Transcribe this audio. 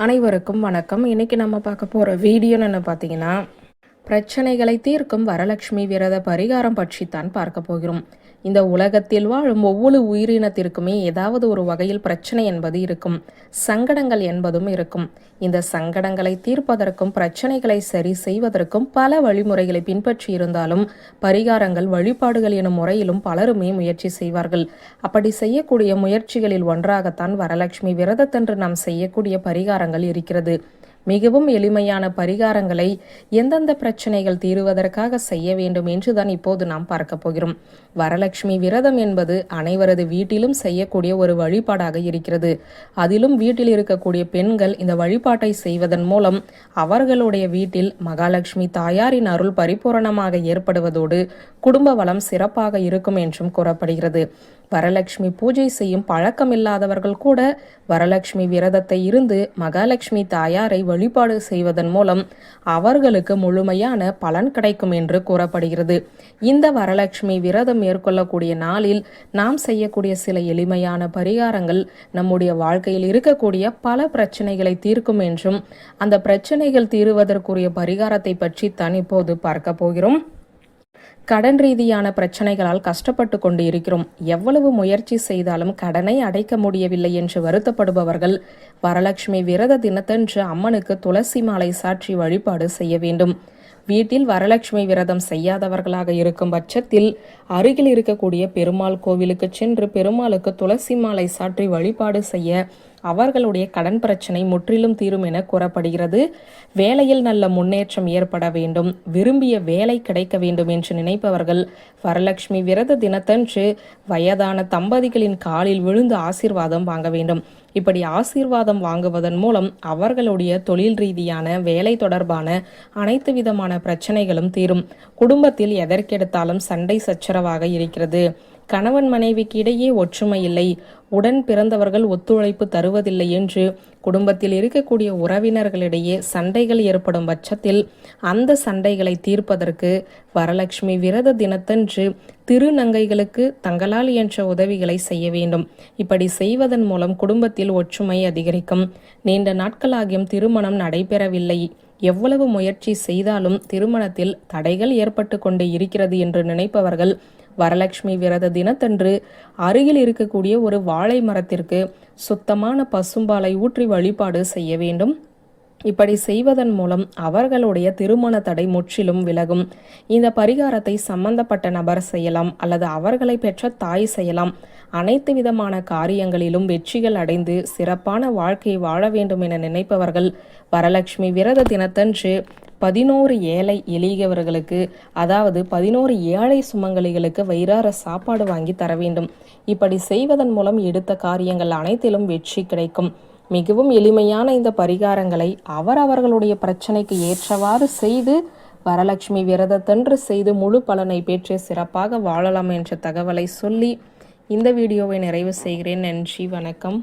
அனைவருக்கும் வணக்கம். இன்னைக்கு நம்ம பார்க்க போகிற வீடியோன்னு பார்த்தீங்கன்னா, பிரச்சனைகளை தீர்க்கும் வரலட்சுமி விரத பரிகாரம் பற்றித்தான் பார்க்க போகிறோம். இந்த உலகத்தில் வாழும் ஒவ்வொரு உயிரினத்திற்குமே ஏதாவது ஒரு வகையில் பிரச்சனை என்பது இருக்கும், சங்கடங்கள் என்பதும் இருக்கும். இந்த சங்கடங்களை தீர்ப்பதற்கும் பிரச்சனைகளை சரி செய்வதற்கும் பல வழிமுறைகளை பின்பற்றி இருந்தாலும் பரிகாரங்கள் வழிபாடுகள் எனும் முறையிலும் பலருமே முயற்சி செய்வார்கள். அப்படி செய்யக்கூடிய முயற்சிகளில் ஒன்றாகத்தான் வரலட்சுமி விரதத்தன்று நாம் செய்யக்கூடிய பரிகாரங்கள் இருக்கிறது. மிகவும் எளிமையான பரிகாரங்களை எந்தெந்த பிரச்சனைகள் தீருவதற்காக செய்ய வேண்டும் என்றுதான் இப்போது நாம் பார்க்க போகிறோம். வரலட்சுமி விரதம் என்பது அனைவரது வீட்டிலும் செய்யக்கூடிய ஒரு வழிபாடாக இருக்கிறது. அதிலும் வீட்டில் இருக்கக்கூடிய பெண்கள் இந்த வழிபாட்டை செய்வதன் மூலம் அவர்களுடைய வீட்டில் மகாலட்சுமி தாயாரின் அருள் பரிபூரணமாக ஏற்படுவதோடு குடும்ப வளம் சிறப்பாக இருக்கும் என்றும் கூறப்படுகிறது. வரலட்சுமி பூஜை செய்யும் பழக்கம் இல்லாதவர்கள் கூட வரலட்சுமி விரதத்தை இருந்து மகாலட்சுமி தாயாரை வழிபாடு செய்வதன் மூலம் அவர்களுக்கு முழுமையான பலன் கிடைக்கும் என்று கூறப்படுகிறது. இந்த வரலட்சுமி விரதம் மேற்கொள்ளக்கூடிய நாளில் நாம் செய்யக்கூடிய சில எளிமையான பரிகாரங்கள் நம்முடைய வாழ்க்கையில் இருக்கக்கூடிய பல பிரச்சனைகளை தீர்க்கும் என்றும் அந்த பிரச்சனைகள் தீருவதற்குரிய பரிகாரத்தை பற்றி தான் இப்போது பார்க்க போகிறோம். கடன் ரீதியான பிரச்சனைகளால் கஷ்டப்பட்டு கொண்டு இருக்கிறோம். எவ்வளவு முயற்சி செய்தாலும் கடனை அடைக்க முடியவில்லை என்று வருத்தப்படுபவர்கள் வரலட்சுமி விரத தினத்தன்று அம்மனுக்கு துளசி மாலை சாற்றி வழிபாடு செய்ய வேண்டும். வீட்டில் வரலட்சுமி விரதம் செய்யாதவர்களாக இருக்கும் பட்சத்தில் அருகில் இருக்கக்கூடிய பெருமாள் கோவிலுக்கு சென்று பெருமாளுக்கு துளசி மாலை சாற்றி வழிபாடு செய்ய அவர்களுடைய கடன் பிரச்சனை முற்றிலும் தீரும் என கூறப்படுகிறது. வேலையில் நல்ல முன்னேற்றம் ஏற்பட வேண்டும், விரும்பிய வேலை கிடைக்க வேண்டும் என்று நினைப்பவர்கள் வரலட்சுமி விரத தினத்தன்று வயதான தம்பதிகளின் காலில் விழுந்து ஆசீர்வாதம் வாங்க வேண்டும். இப்படி ஆசீர்வாதம் வாங்குவதன் மூலம் அவர்களுடைய தொழில் ரீதியான வேலை தொடர்பான அனைத்து விதமான பிரச்சனைகளும் தீரும். குடும்பத்தில் எதற்கெடுத்தாலும் சண்டை சச்சரவாக இருக்கிறது, கணவன் மனைவிக்கு இடையே ஒற்றுமை இல்லை, உடன் பிறந்தவர்கள் ஒத்துழைப்பு தருவதில்லை என்று குடும்பத்தில் இருக்கக்கூடிய உறவினர்களிடையே சண்டைகள் ஏற்படும் பட்சத்தில் அந்த சண்டைகளை தீர்ப்பதற்கு வரலட்சுமி விரத தினத்தன்று திருநங்கைகளுக்கு தங்களால் என்ற உதவிகளை செய்ய வேண்டும். இப்படி செய்வதன் மூலம் குடும்பத்தில் ஒற்றுமை அதிகரிக்கும். நீண்ட நாட்களாகியும் திருமணம் நடைபெறவில்லை, எவ்வளவு முயற்சி செய்தாலும் திருமணத்தில் தடைகள் ஏற்பட்டு கொண்டு இருக்கிறது என்று நினைப்பவர்கள் வரலட்சுமி விரத தினத்தன்று அருகில் இருக்கக்கூடிய ஒரு வாழை மரத்திற்கு சுத்தமான பசும்பாலை ஊற்றி வழிபாடு செய்ய வேண்டும். இப்படி செய்வதன் மூலம் அவர்களுடைய திருமண தடை முற்றிலும் விலகும். இந்த பரிகாரத்தை சம்பந்தப்பட்ட நபர் செய்யலாம் அல்லது அவர்களை பெற்ற தாய் செய்யலாம். அனைத்து விதமான காரியங்களிலும் வெற்றிகள் அடைந்து சிறப்பான வாழ்க்கையை வாழ வேண்டும் என நினைப்பவர்கள் வரலட்சுமி விரத தினத்தன்று 11 ஏழை எளியவர்களுக்கு, அதாவது 11 ஏழை சுமங்கலிகளுக்கு வயிறார சாப்பாடு வாங்கி தர வேண்டும். இப்படி செய்வதன் மூலம் எடுத்த காரியங்கள் அனைத்திலும் வெற்றி கிடைக்கும். மிகவும் எளிமையான இந்த பரிகாரங்களை அவர்களுடைய பிரச்சனைக்கு ஏற்றவாறு செய்து வரலட்சுமி விரதத்தன்று செய்து முழு பலனை பெற்று சிறப்பாக வாழலாம் என்ற தகவலை சொல்லி இந்த வீடியோவை நிறைவு செய்கிறேன். நன்றி, வணக்கம்.